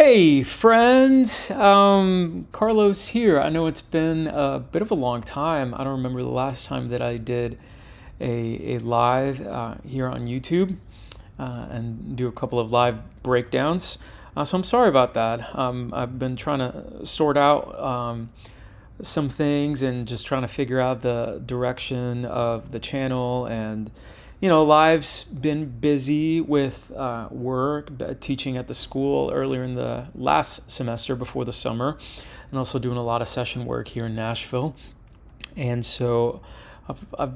Hey friends, Carlos here. I know it's been a bit of a long time. I don't remember the last time that I did a live here on YouTube and do a couple of live breakdowns. So I'm sorry about that. I've been trying to sort out some things and just trying to figure out the direction of the channel. And life's been busy with work, teaching at the school earlier in the last semester before the summer, and also doing a lot of session work here in Nashville. And so I've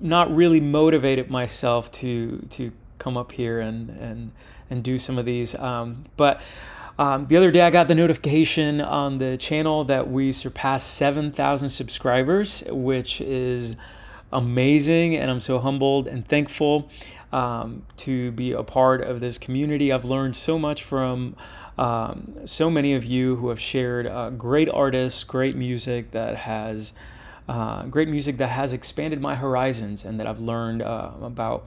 not really motivated myself to come up here and do some of these. But the other day I got the notification on the channel that we surpassed 7,000 subscribers, which is amazing, and I'm so humbled and thankful to be a part of this community. I've learned so much from so many of you who have shared great artists, great music that has expanded my horizons, and that I've learned about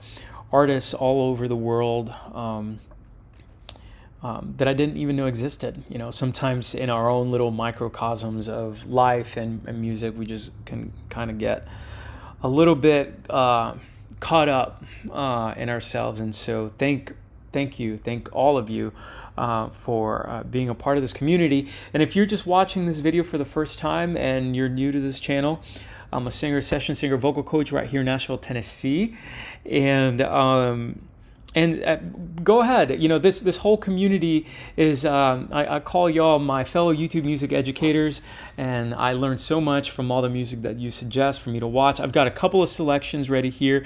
artists all over the world that I didn't even know existed. Sometimes in our own little microcosms of life and music, we just can kind of get a little bit caught up in ourselves. And so thank all of you for being a part of this community. And if you're just watching this video for the first time and you're new to this channel, I'm a session singer, vocal coach right here in Nashville, Tennessee. And go ahead. This whole community is, I call y'all my fellow YouTube music educators, and I learned so much from all the music that you suggest for me to watch. I've got a couple of selections ready here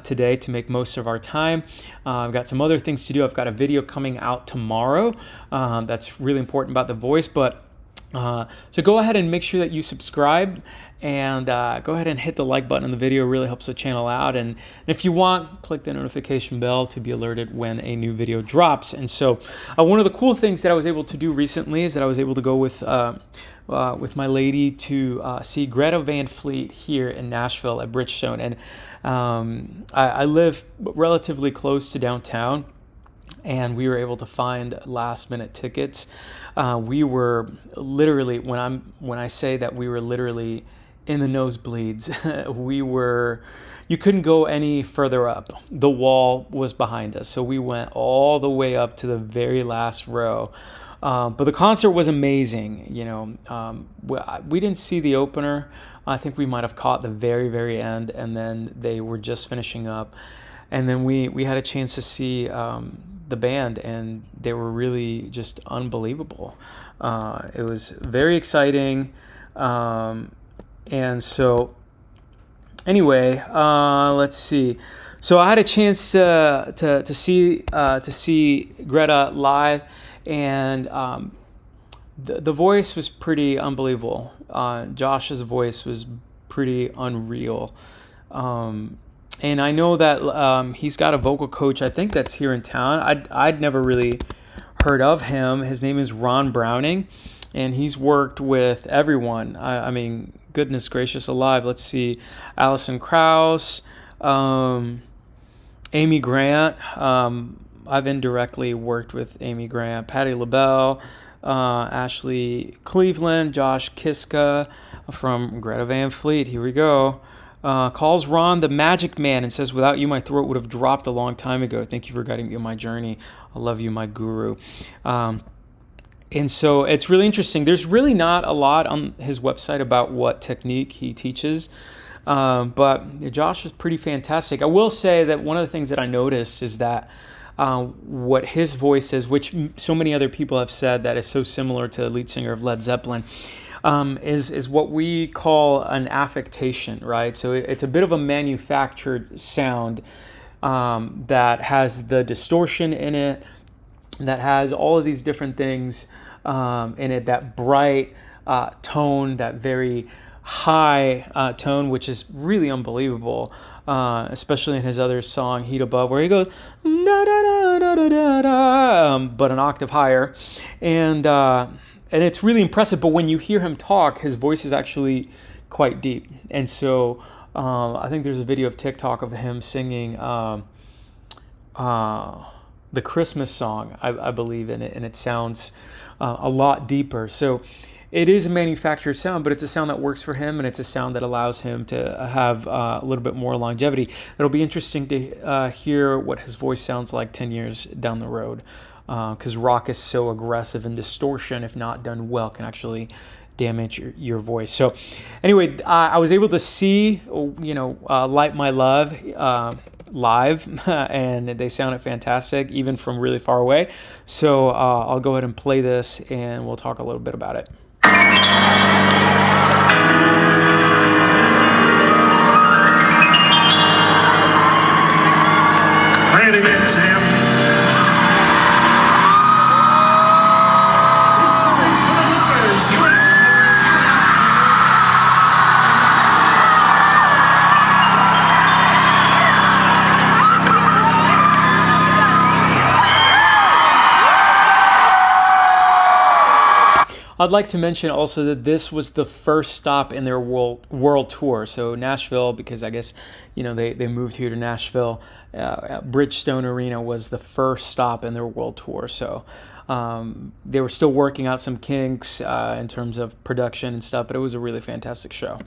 today to make most of our time. I've got some other things to do. I've got a video coming out tomorrow that's really important about the voice, but so go ahead and make sure that you subscribe, and go ahead and hit the like button on the video. It really helps the channel out. And if you want, click the notification bell to be alerted when a new video drops. And so one of the cool things that I was able to do recently is that I was able to go with my lady to see Greta Van Fleet here in Nashville at Bridgestone. And I live relatively close to downtown, and we were able to find last minute tickets. We were literally, when I say that we were literally in the nosebleeds, you couldn't go any further up. The wall was behind us, so we went all the way up to the very last row. But the concert was amazing. We didn't see the opener. I think we might have caught the very, very end, and then they were just finishing up. And then we had a chance to see the band, and they were really just unbelievable. It was very exciting. And so anyway, let's see. So I had a chance to see Greta live, and the voice was pretty unbelievable. Josh's voice was pretty unreal. And I know that he's got a vocal coach, I think that's here in town. I'd never really heard of him. His name is Ron Browning, and he's worked with everyone. I mean, goodness gracious alive. Let's see, Alison Krauss, Amy Grant. I've indirectly worked with Amy Grant, Patti LaBelle, Ashley Cleveland, Josh Kiska from Greta Van Fleet. Here we go. Calls Ron the Magic Man and says, "Without you, my throat would have dropped a long time ago. Thank you for guiding me on my journey. I love you, my guru." And so it's really interesting. There's really not a lot on his website about what technique he teaches, but Josh is pretty fantastic. I will say that one of the things that I noticed is that what his voice is, which so many other people have said that is so similar to the lead singer of Led Zeppelin, is what we call an affectation, right? So it's a bit of a manufactured sound that has the distortion in it, that has all of these different things in it, that bright tone, that very high tone, which is really unbelievable, especially in his other song, Heat Above, where he goes, da, da, da, da, da, da, da, but an octave higher. And it's really impressive, but when you hear him talk, his voice is actually quite deep. And so I think there's a video of TikTok of him singing the Christmas song, I believe, in it, and it sounds a lot deeper. So it is a manufactured sound, but it's a sound that works for him, and it's a sound that allows him to have a little bit more longevity. It'll be interesting to hear what his voice sounds like 10 years down the road, because rock is so aggressive, and distortion, if not done well, can actually damage your voice. So anyway, I was able to see, Light My Love live, and they sounded fantastic, even from really far away. So I'll go ahead and play this, and we'll talk a little bit about it. Play it again, Sam. This song is for the lovers. You asked for it. I'd like to mention also that this was the first stop in their world tour. So Nashville, because I guess, they moved here to Nashville. Bridgestone Arena was the first stop in their world tour. So they were still working out some kinks in terms of production and stuff, but it was a really fantastic show.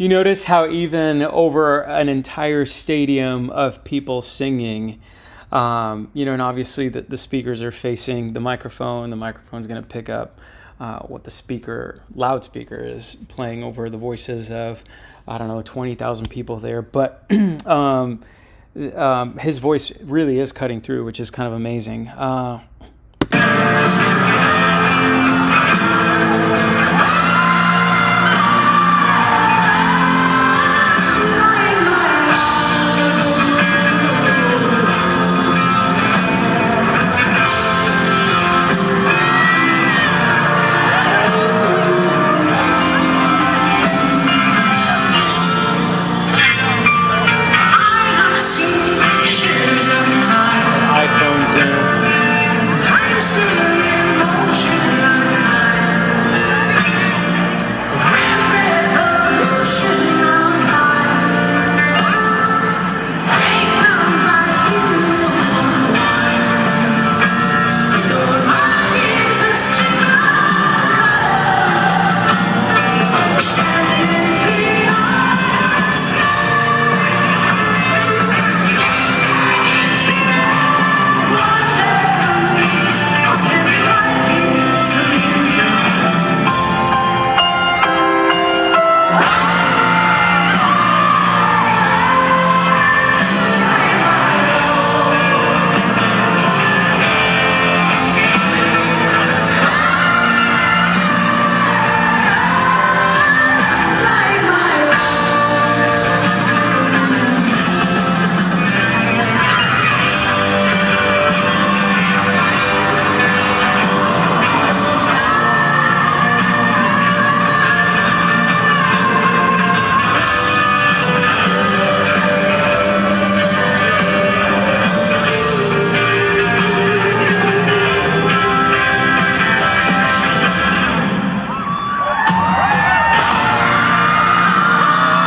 You notice how even over an entire stadium of people singing, and obviously the speakers are facing the microphone. The microphone's going to pick up what the loudspeaker is playing over the voices of, 20,000 people there. But his voice really is cutting through, which is kind of amazing.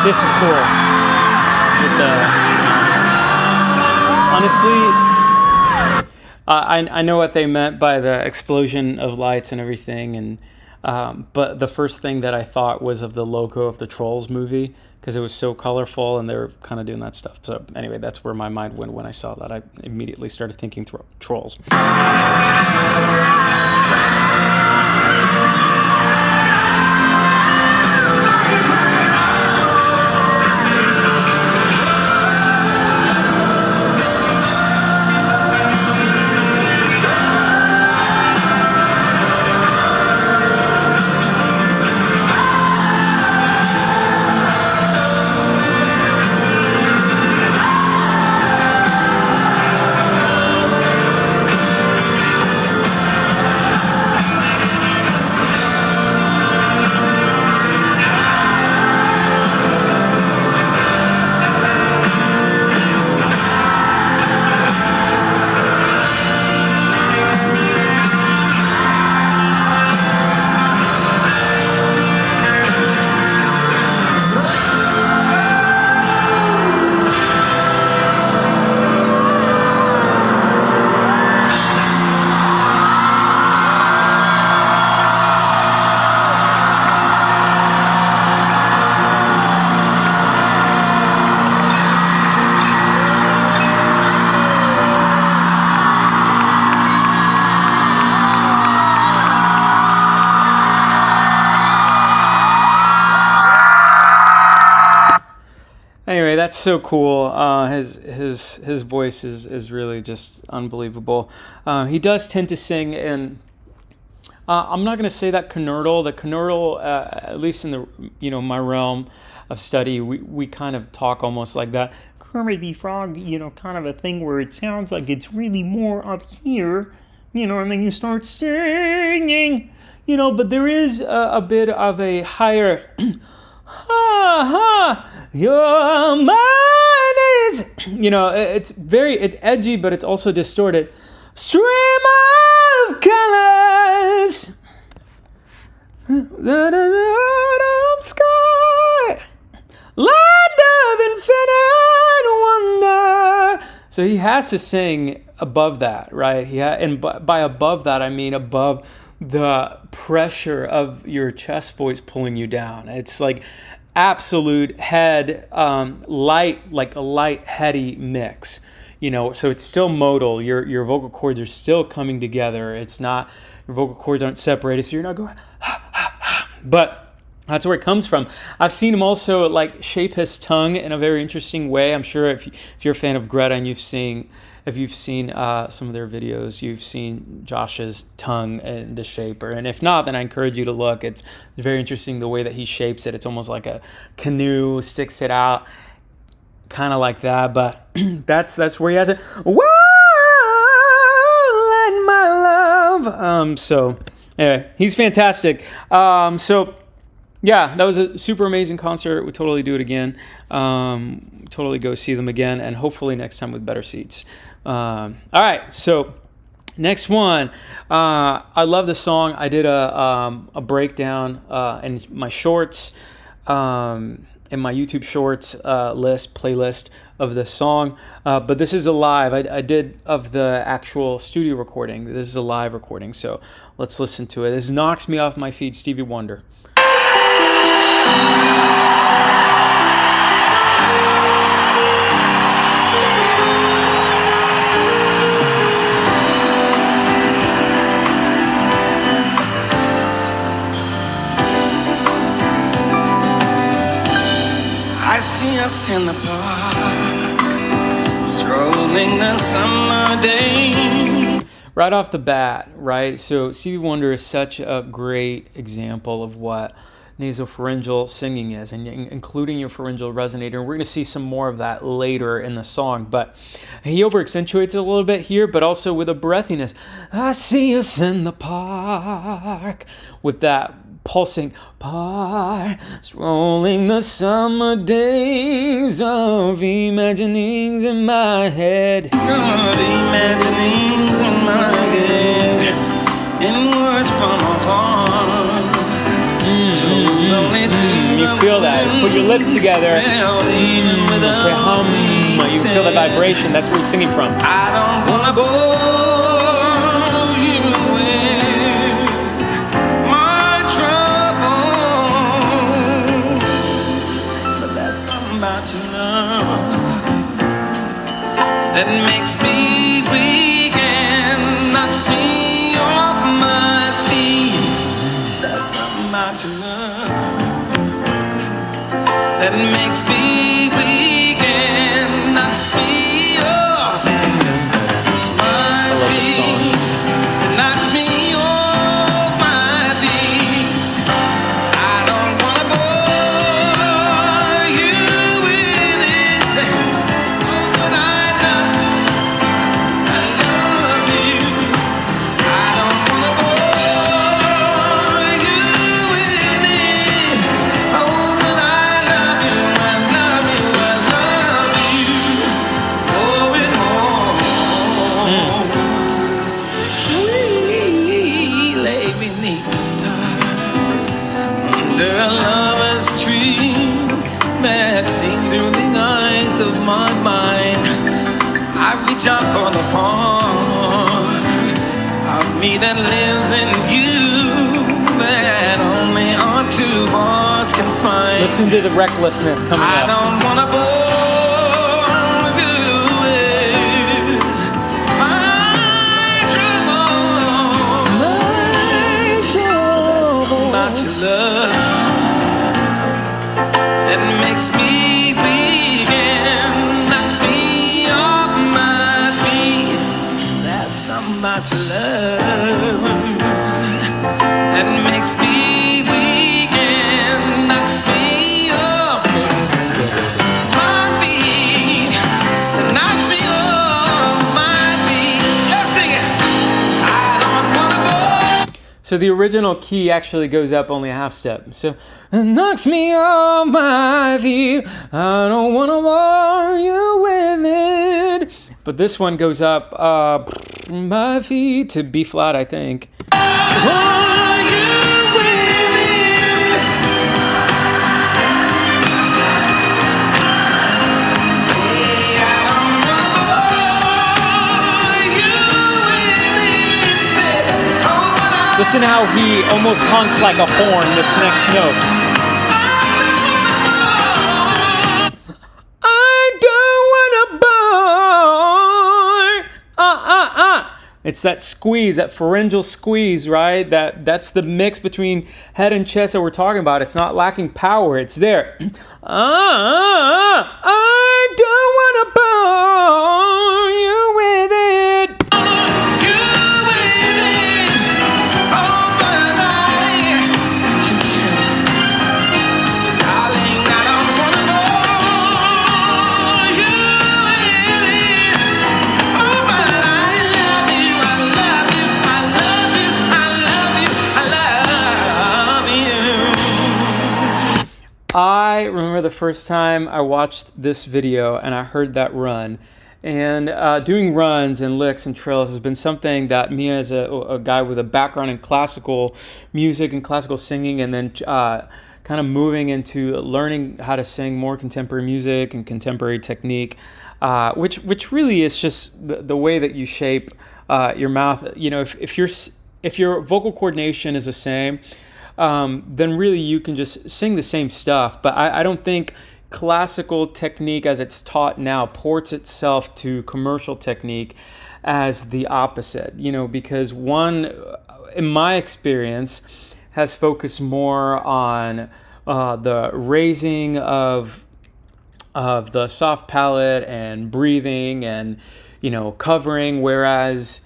This is cool. Honestly, I know what they meant by the explosion of lights and everything, and but the first thing that I thought was of the logo of the Trolls movie, because it was so colorful and they were kind of doing that stuff. So anyway, that's where my mind went when I saw that. I immediately started thinking Trolls. Anyway, that's so cool. His voice is really just unbelievable. He does tend to sing in. I'm not going to say that canurdle. The canurdle, at least in the my realm of study, we kind of talk almost like that. Kermit the Frog, kind of a thing where it sounds like it's really more up here, and then you start singing, But there is a bit of a higher. Your mind is, it's edgy, but it's also distorted. Stream of colors, sky, land of infinite wonder. So he has to sing above that, right? And by above that, I mean above the pressure of your chest voice pulling you down. It's like absolute head, light, like a light, heady mix, so it's still modal. Your vocal cords are still coming together. It's not, your vocal cords aren't separated, so you're not going, but that's where it comes from. I've seen him also like shape his tongue in a very interesting way. I'm sure if you're a fan of Greta and if you've seen some of their videos, you've seen Josh's tongue and the shape. And if not, then I encourage you to look. It's very interesting the way that he shapes it. It's almost like a canoe, sticks it out, kind of like that. But that's where he has it. Whoa, and my love. So anyway, he's fantastic. Yeah, that was a super amazing concert. We'd totally do it again. Totally go see them again, and hopefully next time with better seats. All right, so next one. I love this song. I did a breakdown in my shorts, in my YouTube Shorts playlist of this song. But this is a live. I did of the actual studio recording. This is a live recording, so let's listen to it. This knocks me off my feet. Stevie Wonder. I see us in the park, strolling the summer day. Right off the bat, right? So Stevie Wonder is such a great example of what nasopharyngeal singing is, and including your pharyngeal resonator. We're going to see some more of that later in the song, but he over accentuates it a little bit here, but also with a breathiness. I see us in the park, with that pulsing park, strolling the summer days of imaginings in my head. Imaginings in my head, in words from a heart. You feel that. Put your lips together. Say hum. You feel the vibration. That's where he's singing from. I don't wanna go songs. It knocks me off my feet. I don't wanna bore you with it, but I love you. I don't wanna bore you with it, but I love you. I love you. I love you. Oh, and more. We lay beneath the stars under a lover's tree that seen through the eyes of my mind. I reach out for the part of me that lives in you that only our two hearts can find. Listen to the recklessness coming I up. don't wanna bore you with my trouble. About your love that makes me weak and knocks me off my feet. That's something about your love that makes me weak and knocks me off my feet. That knocks me off my feet. Let's sing it. I don't wanna bore. So the original key actually goes up only a half step. So it knocks me off my feet. I don't wanna bore you with it. But this one goes up my feet to B flat, I think. Bore you with it. Say I don't wanna bore you with it. Say, oh, but I Listen to how he almost honks like a horn this next note. I don't wanna bore. It's that squeeze, that pharyngeal squeeze, right? That's the mix between head and chest that we're talking about. It's not lacking power. It's there. I don't wanna bore you with it. you with it. Oh, but I should tell you, darling, I don't wanna bore you with it. Oh, but I love you. I love you. I love you. I love you. I love you. I remember the first time I watched this video and I heard that run. And doing runs and licks and trills has been something that me as a guy with a background in classical music and classical singing, and then kind of moving into learning how to sing more contemporary music and contemporary technique, which really is just the way that you shape your mouth. You know, if your vocal coordination is the same, then really you can just sing the same stuff. But I don't think classical technique as it's taught now ports itself to commercial technique as the opposite, you know, because one, in my experience, has focused more on the raising of the soft palate and breathing and, you know, covering, whereas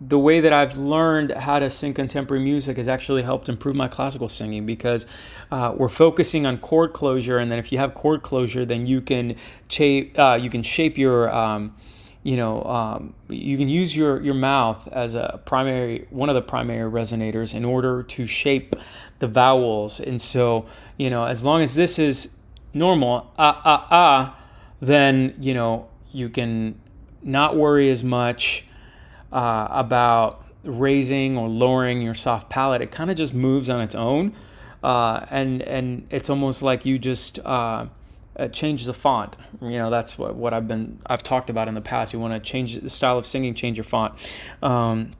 the way that I've learned how to sing contemporary music has actually helped improve my classical singing, because we're focusing on chord closure, and then if you have chord closure, then you can shape your you can use your mouth as one of the primary resonators in order to shape the vowels. And so, you know, as long as this is normal, then, you know, you can not worry as much about raising or lowering your soft palate. It kind of just moves on its own, and it's almost like you just change the font. You know, that's what I've talked about in the past. You want to change the style of singing, change your font, and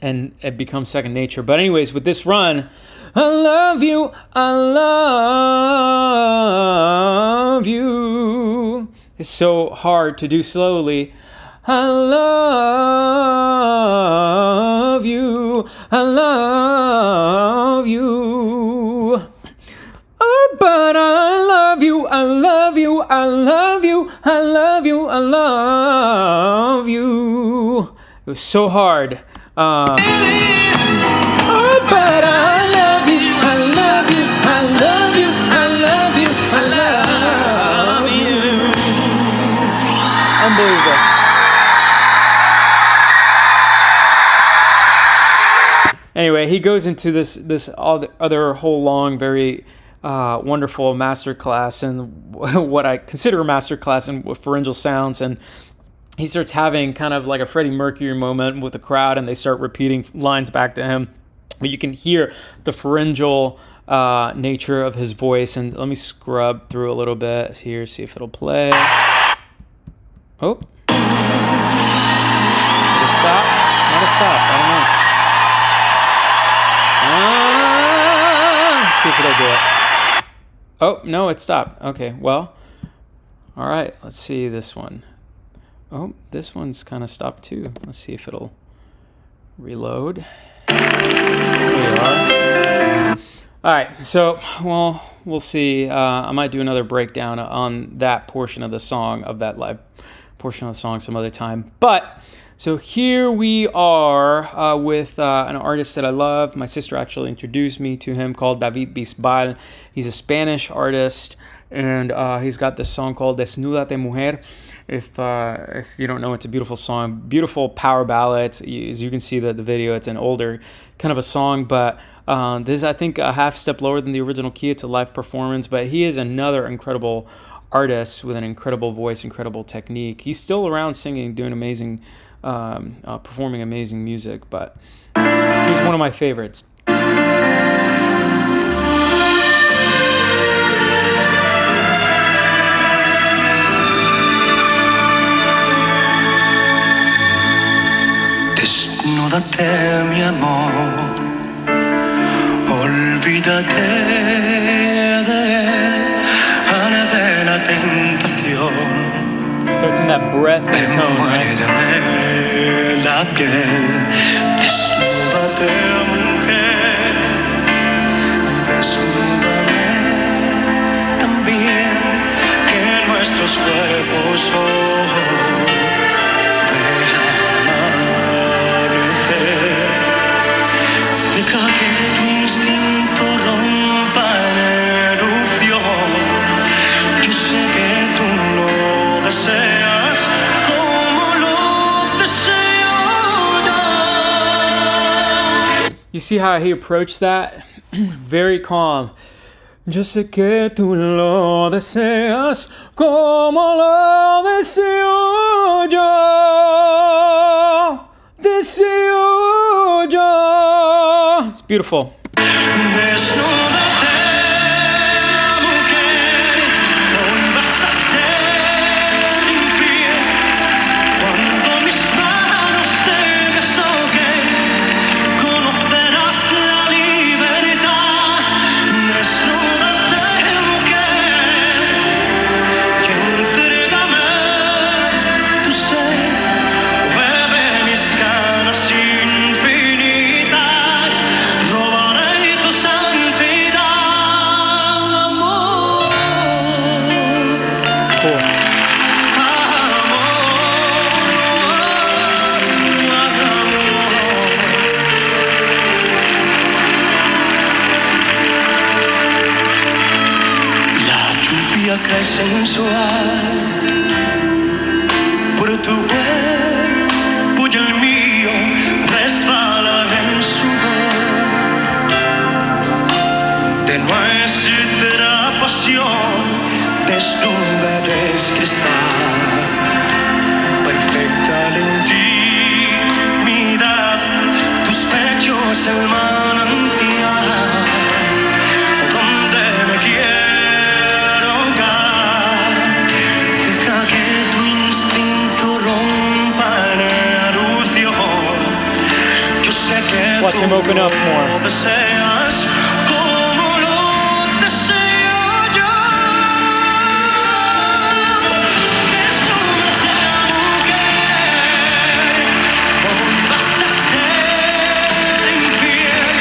it becomes second nature. But anyways, with this run, I love you, I love you. It's so hard to do slowly. I love you, I love you. Oh, but I love you, I love you, I love you, I love you, I love you. was so hard. Oh, but I love you, I love you, I love you, I love you, I love you. Unbelievable. Anyway, he goes into this other whole long, very wonderful masterclass, and what I consider a masterclass in pharyngeal sounds, and he starts having kind of like a Freddie Mercury moment with the crowd, and they start repeating lines back to him. But you can hear the pharyngeal nature of his voice, and let me scrub through a little bit here, see if it'll play. Oh. Did it stop? Not a stop, I don't know. Let's see if it'll do it. Oh, no, it stopped. Okay, well, all right, let's see this one. Oh, this one's kind of stopped too. Let's see if it'll reload. There we are. All right, so, well, we'll see. I might do another breakdown on that portion of the song, of that live portion of the song some other time. But, so here we are with an artist that I love. My sister actually introduced me to him, called David Bisbal. He's a Spanish artist, and he's got this song called Desnúdate Mujer. If you don't know, it's a beautiful song, beautiful power ballad. As you can see the video, it's an older kind of a song, but this is, I think, a half step lower than the original key. It's a live performance, but he is another incredible artist with an incredible voice, incredible technique. He's still around singing, doing amazing, performing amazing music, but he's one of my favorites. Desnúdate, mi amor, olvídate de la tentación. Starts in that breathy tone, right? Muérdeme la piel, desnúdate, mujer, desnúdame también, que nuestros cuerpos hoy deja que tu instinto rompa en erupción. Yo sé que tú lo deseas como lo deseo yo. You see how he approached that? Very calm. Yo sé que tú lo deseas como lo deseo yo. Deseo yo. It's beautiful. Desnúdate, mujer, hoy vas a ser infiel. Cuando mis manos te deshojen, conocerás la libertad. Desnúdate, mujer, y entrégame tu ser. Bebe mis ganas infinitas, robaré tu santidad, amor. It's cool. La lluvia cae sensual por tu cuerpo y el mío resbala en sudor de nuestra pasión. Desnuda eres cristal, perfecta la intimidad, tus pechos el manantial donde me quiero ahogar. Deja que tu instinto rompa en erupción. Yo sé que Watch him open up more. lo deseas como lo deseo yo. Desnúdate, mujer, hoy vas a ser infiel.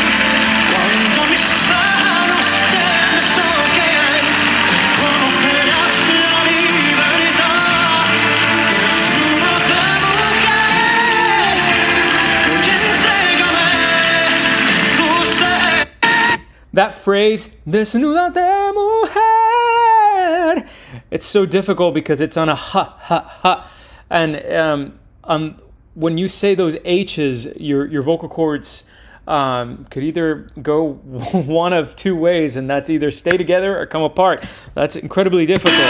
Cuando mis manos te deshojen, conocerás la libertad. Desnúdate, mujer, that phrase, desnúdate mujer, it's so difficult because it's on a ha. And when you say those H's, your vocal cords could either go one of two ways, and that's either stay together or come apart. That's incredibly difficult.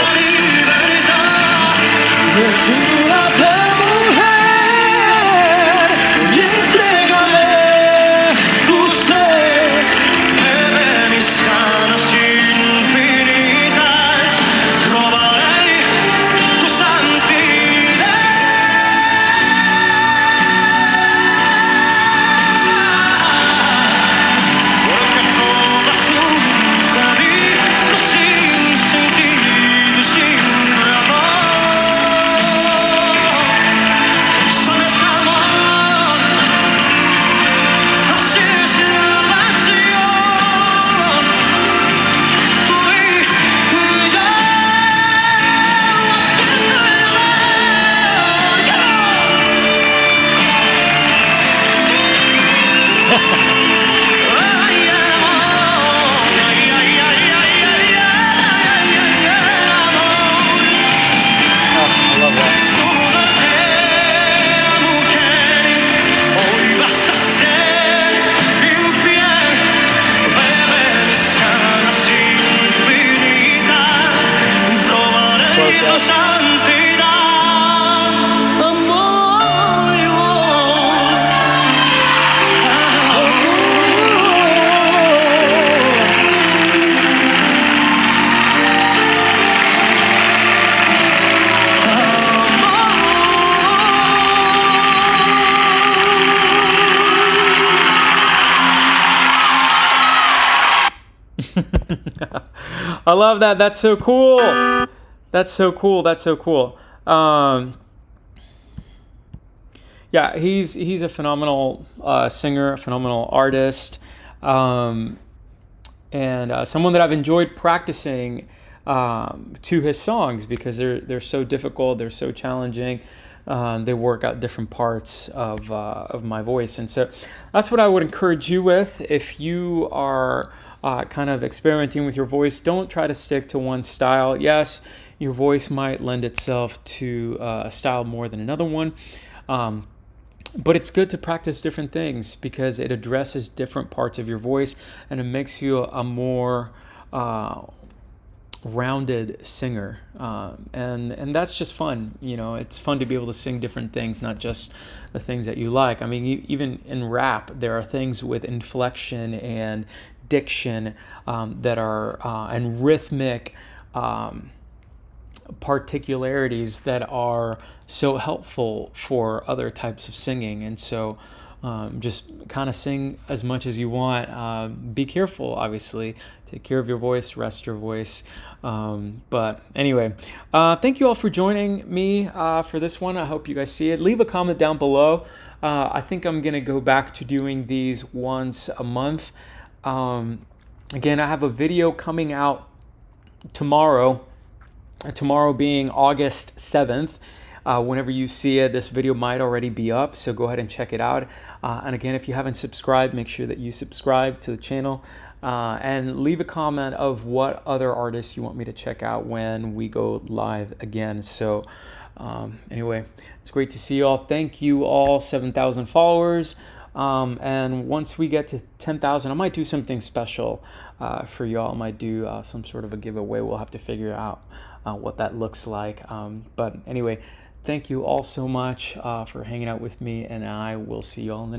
I love that. That's so cool. That's so cool. That's so cool. Yeah, he's a phenomenal singer, a phenomenal artist, and someone that I've enjoyed practicing to his songs because they're so difficult, they're so challenging. They work out different parts of my voice, and so that's what I would encourage you with. If you are kind of experimenting with your voice, don't try to stick to one style. Yes, your voice might lend itself to a style more than another one, but it's good to practice different things because it addresses different parts of your voice and it makes you a more rounded singer, and that's just fun. You know, it's fun to be able to sing different things, not just the things that you like. I mean, even in rap, there are things with inflection and diction that are and rhythmic particularities that are so helpful for other types of singing. And so just kind of sing as much as you want. Be careful, obviously. Take care of your voice, rest your voice. But anyway, thank you all for joining me for this one. I hope you guys see it. Leave a comment down below. I think I'm going to go back to doing these once a month. Again, I have a video coming out tomorrow. Tomorrow being August 7th. Whenever you see it, this video might already be up, so go ahead and check it out. And again, if you haven't subscribed, make sure that you subscribe to the channel and leave a comment of what other artists you want me to check out when we go live again. So anyway, it's great to see you all. Thank you all, 7,000 followers. And once we get to 10,000, I might do something special for y'all. I might do some sort of a giveaway. We'll have to figure out what that looks like. But anyway, thank you all so much for hanging out with me, and I will see you all in the